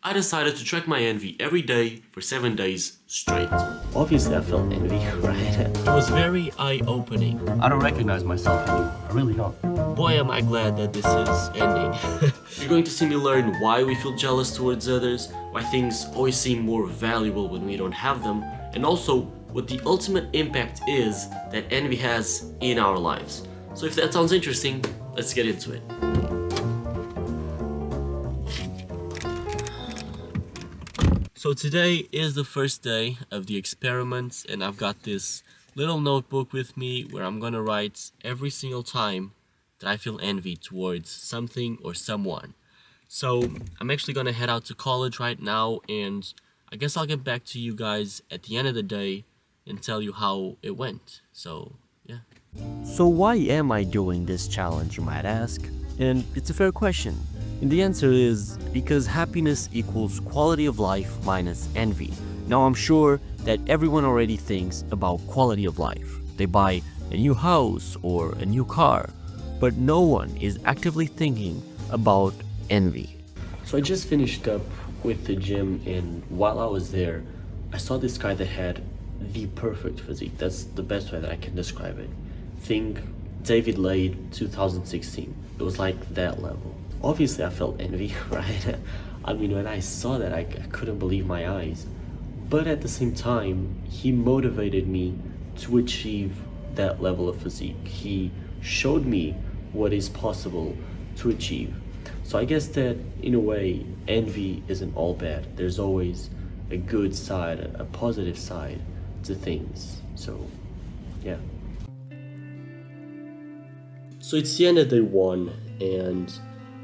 I decided to track my envy every day for 7 days straight. Obviously, I felt envy, right? It was very eye-opening. I don't recognize myself anymore. I really don't. Boy, am I glad that this is ending. You're going to see me learn why we feel jealous towards others, why things always seem more valuable when we don't have them, and also what the ultimate impact is that envy has in our lives. So if that sounds interesting, let's get into it. So today is the first day of the experiments, and I've got this little notebook with me where I'm gonna write every single time that I feel envy towards something or someone. So I'm actually gonna head out to college right now, and I guess I'll get back to you guys at the end of the day and tell you how it went. So yeah. So why am I doing this challenge, you might ask? And it's a fair question. And the answer is because happiness equals quality of life minus envy. Now I'm sure that everyone already thinks about quality of life. They buy a new house or a new car, but no one is actively thinking about envy. So I just finished up with the gym, and while I was there, I saw this guy that had the perfect physique. That's the best way that I can describe it. Think David Lade 2016. It was like that level. Obviously, I felt envy, right? I mean, when I saw that, I couldn't believe my eyes. But at the same time, he motivated me to achieve that level of physique. He showed me what is possible to achieve. So I guess that, in a way, envy isn't all bad. There's always a good side, a positive side to things. So, yeah. So it's the end of day one, and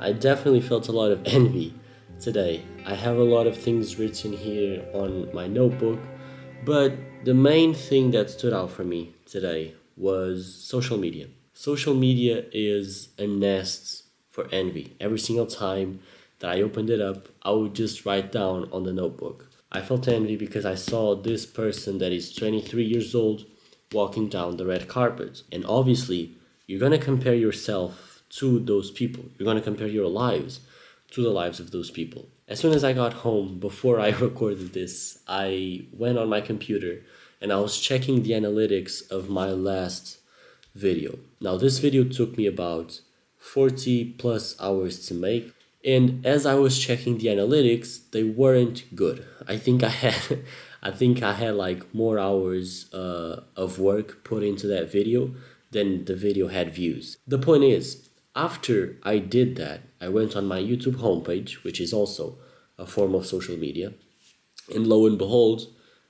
I definitely felt a lot of envy today. I have a lot of things written here on my notebook, but the main thing that stood out for me today was social media. Social media is a nest for envy. Every single time that I opened it up, I would just write down on the notebook. I felt envy because I saw this person that is 23 years old walking down the red carpet. And obviously, you're gonna compare yourself to those people. You're gonna compare your lives to the lives of those people. As soon as I got home, before I recorded this, I went on my computer and I was checking the analytics of my last video. Now, this video took me about 40 plus hours to make, and as I was checking the analytics, they weren't good. I think I had like more hours of work put into that video than the video had views. The point is, after I did that, I went on my YouTube homepage, which is also a form of social media, and lo and behold,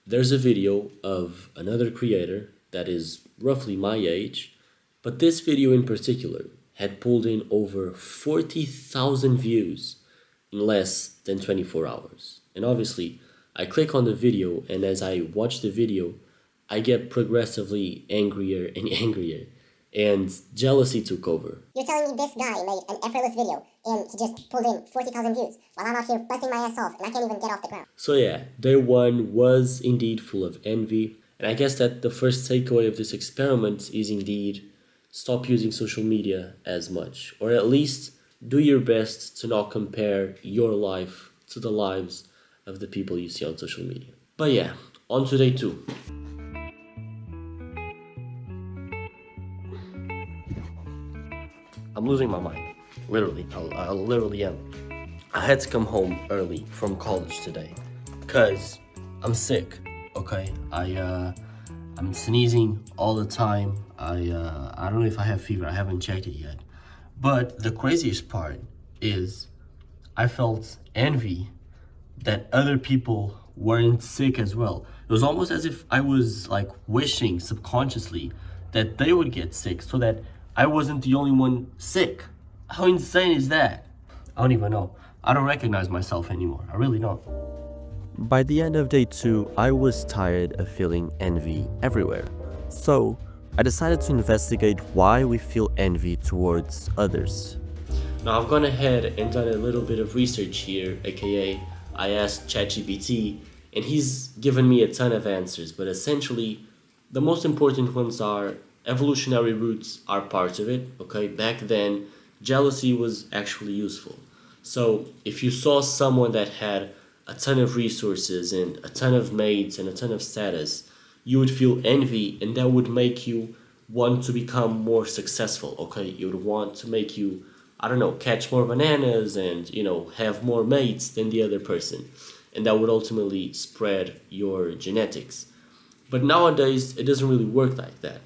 there's a video of another creator that is roughly my age, but this video in particular had pulled in over 40,000 views in less than 24 hours. And obviously, I click on the video, and as I watch the video, I get progressively angrier and angrier, and jealousy took over. You're telling me this guy made an effortless video and he just pulled in 40,000 views while I'm out here busting my ass off and I can't even get off the ground. So yeah, day one was indeed full of envy, and I guess that the first takeaway of this experiment is indeed stop using social media as much, or at least do your best to not compare your life to the lives of the people you see on social media. But yeah, on to day two. I'm losing my mind. Literally, I literally am. I had to come home early from college today because I'm sick. Okay, I'm sneezing all the time. I don't know if I have fever. I haven't checked it yet. But the craziest part is I felt envy that other people weren't sick as well. It was almost as if I was like wishing subconsciously that they would get sick so that I wasn't the only one sick. How insane is that? I don't even know. I don't recognize myself anymore. I really don't. By the end of day two, I was tired of feeling envy everywhere. So I decided to investigate why we feel envy towards others. Now I've gone ahead and done a little bit of research here, aka I asked ChatGPT, and he's given me a ton of answers, but essentially the most important ones are evolutionary roots are part of it, okay? Back then, jealousy was actually useful. So if you saw someone that had a ton of resources and a ton of mates and a ton of status, you would feel envy, and that would make you want to become more successful. Okay, it would want to make you, I don't know, catch more bananas and, have more mates than the other person, and that would ultimately spread your genetics. But nowadays, it doesn't really work like that.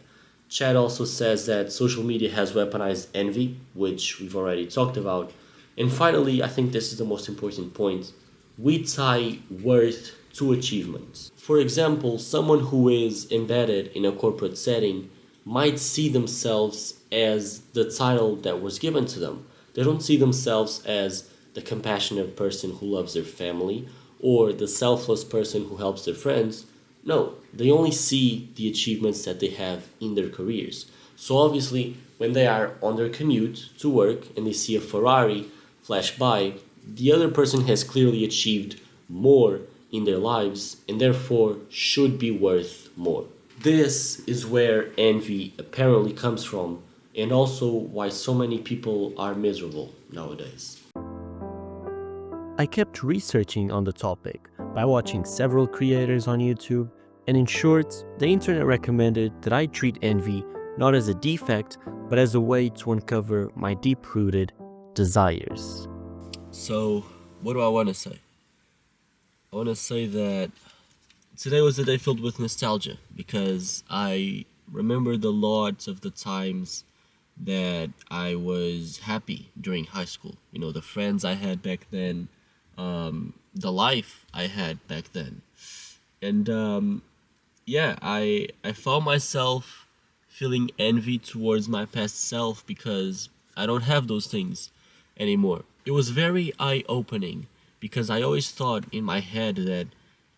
Chad also says that social media has weaponized envy, which we've already talked about. And finally, I think this is the most important point. We tie worth to achievements. For example, someone who is embedded in a corporate setting might see themselves as the title that was given to them. They don't see themselves as the compassionate person who loves their family or the selfless person who helps their friends. No, they only see the achievements that they have in their careers. So obviously, when they are on their commute to work and they see a Ferrari flash by, the other person has clearly achieved more in their lives and therefore should be worth more. This is where envy apparently comes from, and also why so many people are miserable nowadays. I kept researching on the topic by watching several creators on YouTube, and in short, the internet recommended that I treat envy not as a defect, but as a way to uncover my deep-rooted desires. So, what do I want to say? I want to say that today was a day filled with nostalgia because I remembered a lot of the times that I was happy during high school. The friends I had back then, the life I had back then. And I found myself feeling envy towards my past self because I don't have those things anymore. It was very eye-opening because I always thought in my head that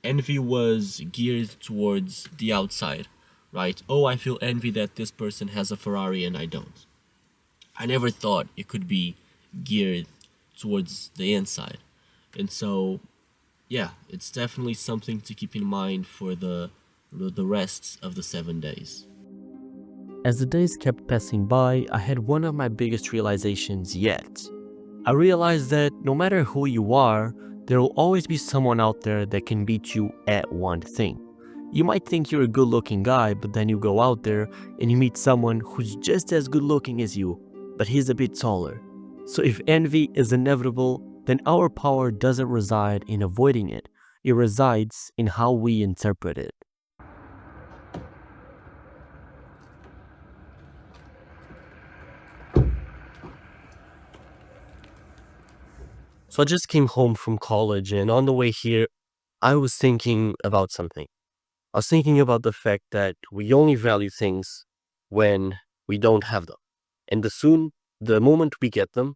envy was geared towards the outside, right? Oh, I feel envy that this person has a Ferrari and I don't. I never thought it could be geared towards the inside. And so, yeah, it's definitely something to keep in mind for the rest of the 7 days. As the days kept passing by, I had one of my biggest realizations yet. I realized that no matter who you are, there will always be someone out there that can beat you at one thing. You might think you're a good-looking guy, but then you go out there and you meet someone who's just as good-looking as you, but he's a bit taller. So if envy is inevitable, then our power doesn't reside in avoiding it. It resides in how we interpret it. So I just came home from college, and on the way here, I was thinking about something. I was thinking about the fact that we only value things when we don't have them. And the moment we get them,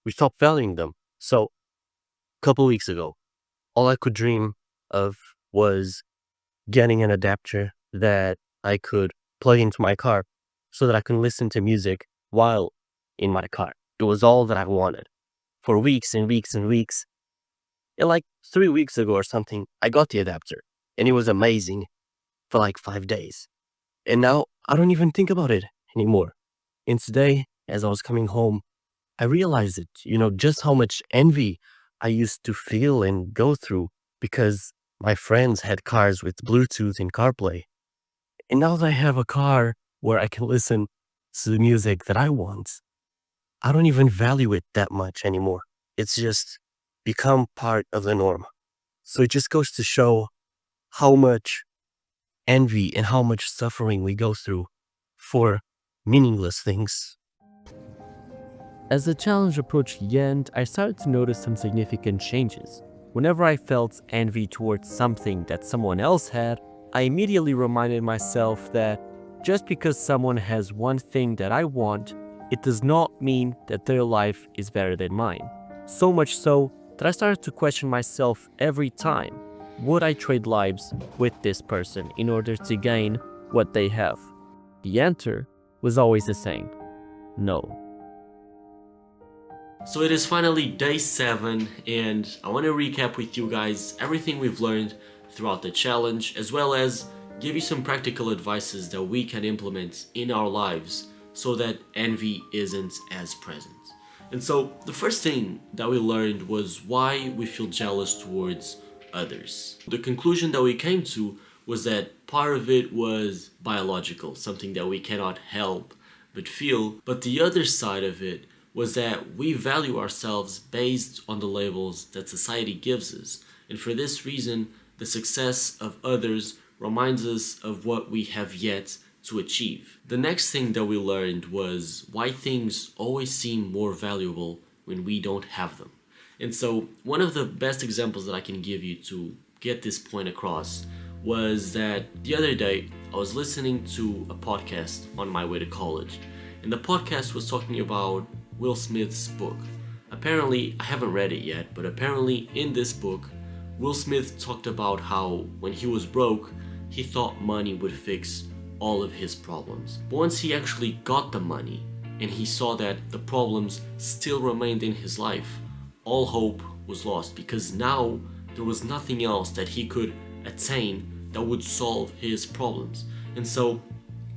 we stop valuing them. So, a couple weeks ago, all I could dream of was getting an adapter that I could plug into my car so that I can listen to music while in my car. It was all that I wanted. For weeks and weeks and weeks. And like 3 weeks ago or something, I got the adapter. And it was amazing for like 5 days. And now I don't even think about it anymore. And today, as I was coming home, I realized it, just how much envy I used to feel and go through because my friends had cars with Bluetooth and CarPlay. And now that I have a car where I can listen to the music that I want, I don't even value it that much anymore. It's just become part of the norm. So it just goes to show how much envy and how much suffering we go through for meaningless things. As the challenge approached the end, I started to notice some significant changes. Whenever I felt envy towards something that someone else had, I immediately reminded myself that just because someone has one thing that I want, it does not mean that their life is better than mine. So much so that I started to question myself every time. Would I trade lives with this person in order to gain what they have? The answer was always the same: no. So it is finally day 7, and I want to recap with you guys everything we've learned throughout the challenge, as well as give you some practical advices that we can implement in our lives so that envy isn't as present. And so the first thing that we learned was why we feel jealous towards others. The conclusion that we came to was that part of it was biological, something that we cannot help but feel, but the other side of it was that we value ourselves based on the labels that society gives us. And for this reason, the success of others reminds us of what we have yet to achieve. The next thing that we learned was why things always seem more valuable when we don't have them. And so one of the best examples that I can give you to get this point across was that the other day I was listening to a podcast on my way to college, and the podcast was talking about Will Smith's book. Apparently, I haven't read it yet, but apparently in this book, Will Smith talked about how when he was broke, he thought money would fix all of his problems. But once he actually got the money and he saw that the problems still remained in his life, all hope was lost, because now there was nothing else that he could attain that would solve his problems. And so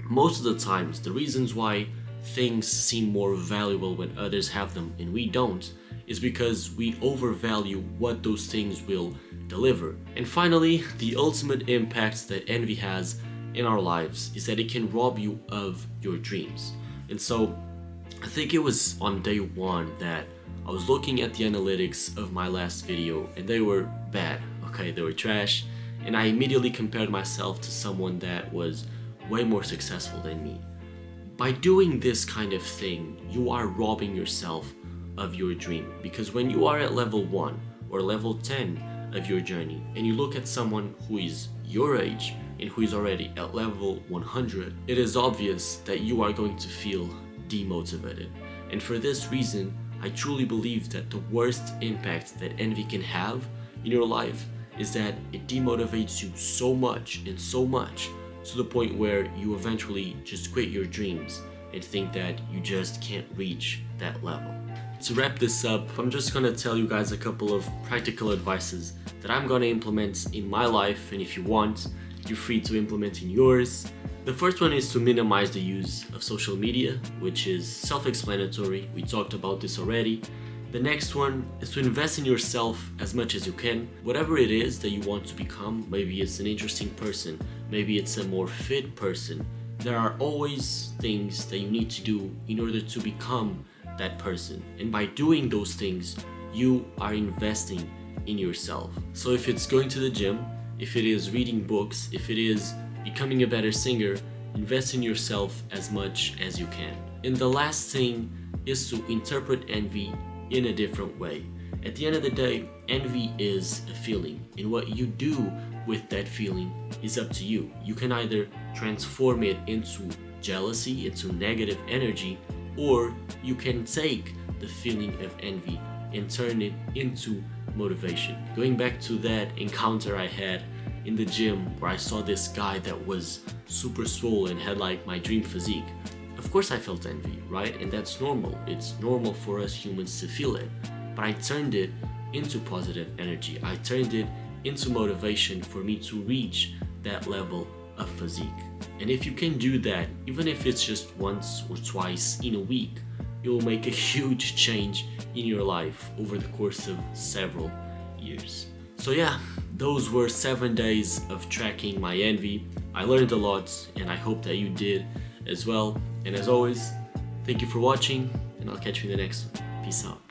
most of the times, the reasons why things seem more valuable when others have them and we don't is because we overvalue what those things will deliver. And finally, the ultimate impact that envy has in our lives is that it can rob you of your dreams. And so I think it was on day one that I was looking at the analytics of my last video and they were bad, okay, they were trash, and I immediately compared myself to someone that was way more successful than me. By doing this kind of thing, you are robbing yourself of your dream, because when you are at level 1 or level 10 of your journey and you look at someone who is your age and who is already at level 100, it is obvious that you are going to feel demotivated. And for this reason, I truly believe that the worst impact that envy can have in your life is that it demotivates you so much and so much to the point where you eventually just quit your dreams and think that you just can't reach that level. To wrap this up, I'm just gonna tell you guys a couple of practical advices that I'm gonna implement in my life, and if you want, you're free to implement in yours. The first one is to minimize the use of social media, which is self-explanatory. We talked about this already. The next one is to invest in yourself as much as you can. Whatever it is that you want to become, maybe it's an interesting person, maybe it's a more fit person, there are always things that you need to do in order to become that person. And by doing those things, you are investing in yourself. So if it's going to the gym, if it is reading books, if it is becoming a better singer, invest in yourself as much as you can. And the last thing is to interpret envy in a different way. At the end of the day, envy is a feeling, and what you do with that feeling is up to you. You can either transform it into jealousy, into negative energy, or you can take the feeling of envy and turn it into motivation. Going back to that encounter I had in the gym where I saw this guy that was super swole and had like my dream physique. Of course I felt envy, right? And that's normal. It's normal for us humans to feel it. But I turned it into positive energy. I turned it into motivation for me to reach that level of physique. And if you can do that, even if it's just once or twice in a week, it will make a huge change in your life over the course of several years. So yeah, those were 7 days of tracking my envy. I learned a lot, and I hope that you did as well. And as always, thank you for watching, and I'll catch you in the next one. Peace out.